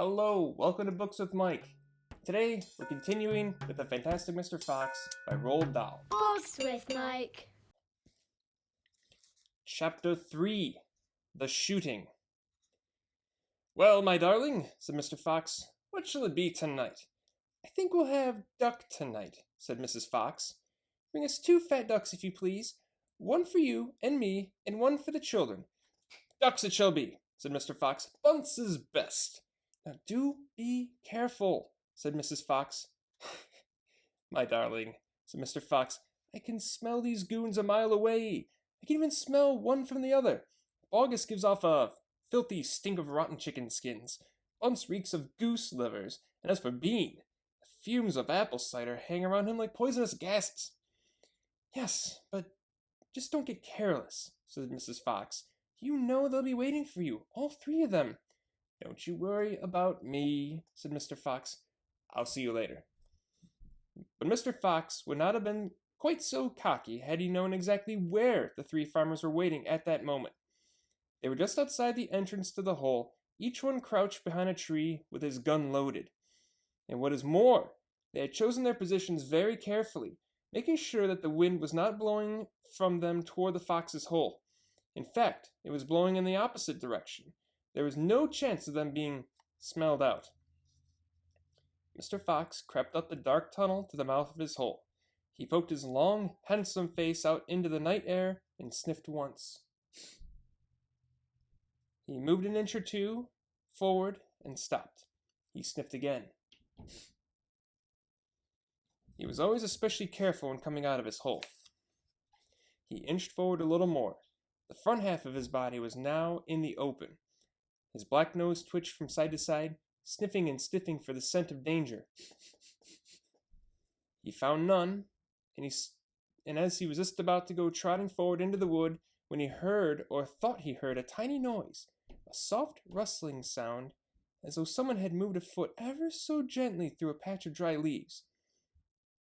Hello, welcome to Books with Mike. Today, we're continuing with The Fantastic Mr. Fox by Roald Dahl. Books with Mike. Chapter 3, The Shooting. Well, my darling, said Mr. Fox, what shall it be tonight? I think we'll have duck tonight, said Mrs. Fox. Bring us 2 fat ducks, if you please. One for you and me, and one for the children. Ducks it shall be, said Mr. Fox. Bunce is best. Now do be careful, said Mrs. Fox. My darling, said Mr. Fox, I can smell these goons a mile away. I can even smell one from the other. August gives off a filthy stink of rotten chicken skins. Bunce reeks of goose livers, and as for Bean, the fumes of apple cider hang around him like poisonous gases. Yes, but just don't get careless, said Mrs. Fox. You know they'll be waiting for you, all 3 of them. Don't you worry about me, said Mr. Fox. I'll see you later. But Mr. Fox would not have been quite so cocky had he known exactly where the 3 farmers were waiting at that moment. They were just outside the entrance to the hole, each one crouched behind a tree with his gun loaded. And what is more, they had chosen their positions very carefully, making sure that the wind was not blowing from them toward the fox's hole. In fact, it was blowing in the opposite direction. There was no chance of them being smelled out. Mr. Fox crept up the dark tunnel to the mouth of his hole. He poked his long, handsome face out into the night air and sniffed once. He moved an inch or 2 forward and stopped. He sniffed again. He was always especially careful when coming out of his hole. He inched forward a little more. The front half of his body was now in the open. His black nose twitched from side to side, sniffing and sniffing for the scent of danger. He found none, and as he was just about to go trotting forward into the wood, when he heard, or thought he heard, a tiny noise, a soft rustling sound, as though someone had moved a foot ever so gently through a patch of dry leaves.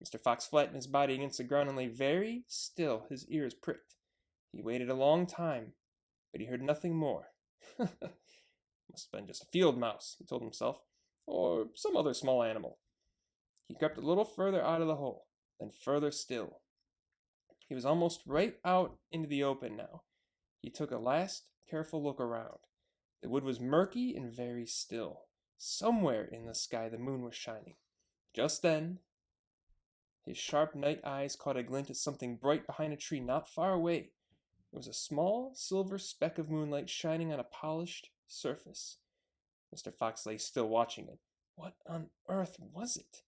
Mr. Fox flattened his body against the ground and lay very still, his ears pricked. He waited a long time, but he heard nothing more. Must have been just a field mouse, he told himself, or some other small animal. He crept a little further out of the hole, then further still. He was almost right out into the open now. He took a last careful look around. The wood was murky and very still. Somewhere in the sky the moon was shining. Just then, his sharp night eyes caught a glint of something bright behind a tree not far away. It was a small silver speck of moonlight shining on a polished surface. Mr. Fox lay still watching it. What on earth was it?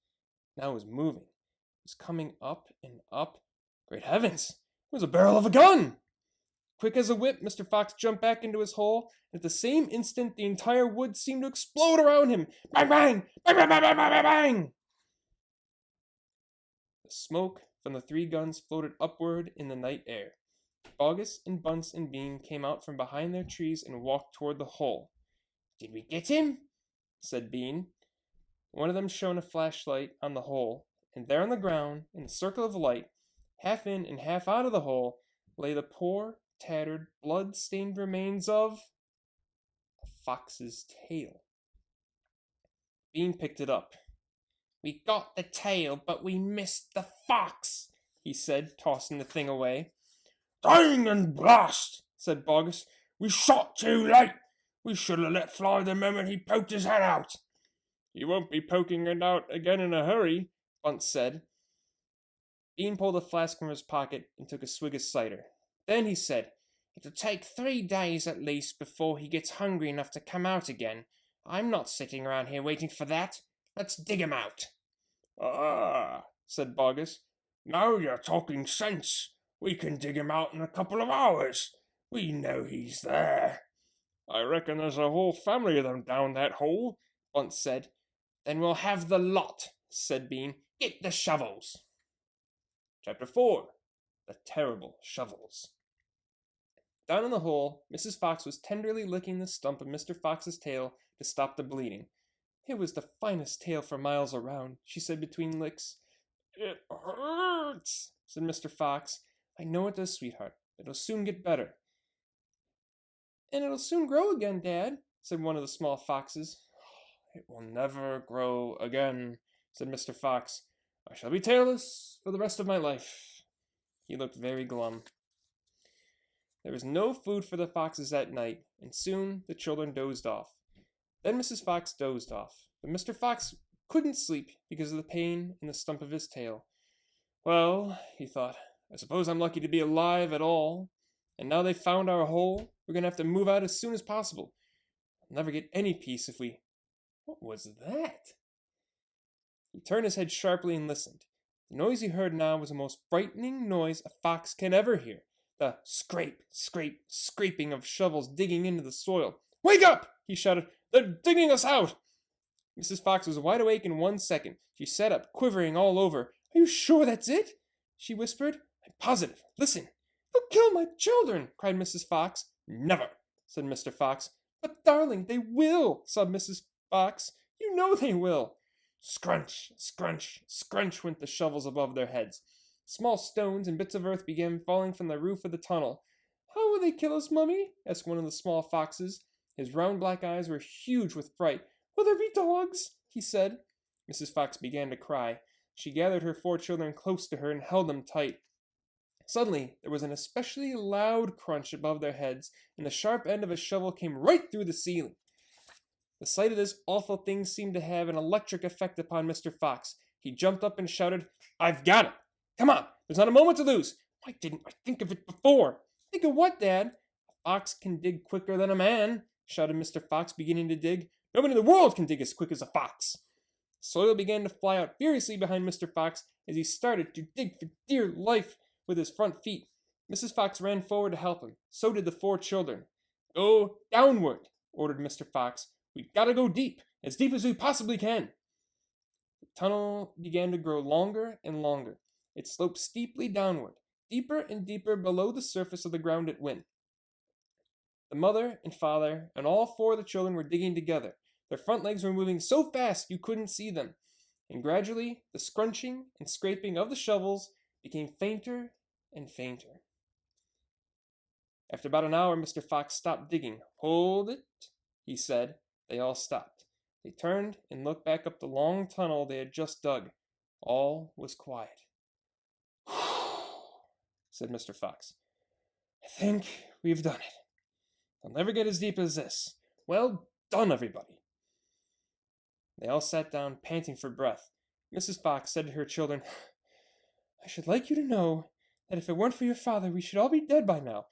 Now it was moving. It was coming up and up. Great heavens! It was a barrel of a gun! Quick as a whip, Mr. Fox jumped back into his hole, and at the same instant the entire wood seemed to explode around him. Bang, bang! Bang, bang, bang, bang, bang, bang, bang! The smoke from the 3 guns floated upward in the night air. August and Bunce and Bean came out from behind their trees and walked toward the hole. Did we get him? Said Bean. One of them shone a flashlight on the hole, and there on the ground, in a circle of light, half in and half out of the hole, lay the poor, tattered, blood-stained remains of a fox's tail. Bean picked it up. We got the tail, but we missed the fox, he said, tossing the thing away. Dang and blast, said Bogus. We shot too late. We should have let fly the moment he poked his head out. He won't be poking it out again in a hurry, Bunce said. Bean pulled a flask from his pocket and took a swig of cider. Then he said, It'll take 3 days at least before he gets hungry enough to come out again. I'm not sitting around here waiting for that. Let's dig him out. Ah, said Bogus. Now you're talking sense. We can dig him out in a couple of hours. We know he's there. I reckon there's a whole family of them down that hole, Bunce said. Then we'll have the lot, said Bean. Get the shovels. Chapter 4. The Terrible Shovels. Down in the hole, Mrs. Fox was tenderly licking the stump of Mr. Fox's tail to stop the bleeding. It was the finest tail for miles around, she said between licks. It hurts, said Mr. Fox. I know it does, sweetheart. It'll soon get better. And it'll soon grow again, Dad, said one of the small foxes. "It will never grow again," said Mr. Fox. "I shall be tailless for the rest of my life." He looked very glum. There was no food for the foxes that night, and soon the children dozed off. Then Mrs. Fox dozed off, but Mr. Fox couldn't sleep because of the pain in the stump of his tail. "Well," he thought, "I suppose I'm lucky to be alive at all. And now they've found our hole, we're going to have to move out as soon as possible. I'll never get any peace if we... What was that?" He turned his head sharply and listened. The noise he heard now was the most frightening noise a fox can ever hear. The scrape, scrape, scraping of shovels digging into the soil. "Wake up!" he shouted. "They're digging us out!" Mrs. Fox was wide awake in 1 second. She sat up, quivering all over. "Are you sure that's it?" she whispered. "I'm positive. Listen." "They'll kill my children!" cried Mrs. Fox. "Never!" said Mr. Fox. "But, darling, they will!" sobbed Mrs. Fox. "You know they will." Scrunch, scrunch, scrunch went the shovels above their heads. Small stones and bits of earth began falling from the roof of the tunnel. "How will they kill us, Mummy?" asked one of the small foxes. His round black eyes were huge with fright. "Will there be dogs?" he said. Mrs. Fox began to cry. She gathered her 4 children close to her and held them tight. Suddenly, there was an especially loud crunch above their heads, and the sharp end of a shovel came right through the ceiling. The sight of this awful thing seemed to have an electric effect upon Mr. Fox. He jumped up and shouted, "I've got it! Come on, there's not a moment to lose! Why didn't I think of it before?" "Think of what, Dad?" "A fox can dig quicker than a man," shouted Mr. Fox, beginning to dig. "Nobody in the world can dig as quick as a fox." Soil began to fly out furiously behind Mr. Fox as he started to dig for dear life with his front feet. Mrs. Fox ran forward to help him. So did the 4 children. "Go downward," ordered Mr. Fox. "We've got to go deep as we possibly can." The tunnel began to grow longer and longer. It sloped steeply downward. Deeper and deeper below the surface of the ground it went. The mother and father and all 4 of the children were digging together. Their front legs were moving so fast you couldn't see them. And gradually, the scrunching and scraping of the shovels became fainter and fainter. After about an hour, Mr. Fox stopped digging. "Hold it," he said. They all stopped. They turned and looked back up the long tunnel they had just dug. All was quiet. said Mr. Fox. "I think we've done it. I'll never get as deep as this. Well done, everybody." They all sat down, panting for breath. Mrs. Fox said to her children, "I should like you to know that if it weren't for your father, we should all be dead by now.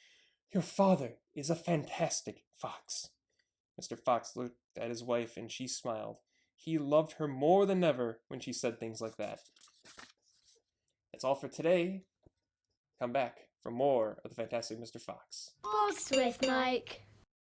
Your father is a fantastic fox." Mr. Fox looked at his wife and she smiled. He loved her more than ever when she said things like that. That's all for today. Come back for more of the Fantastic Mr. Fox. Pause with Mike.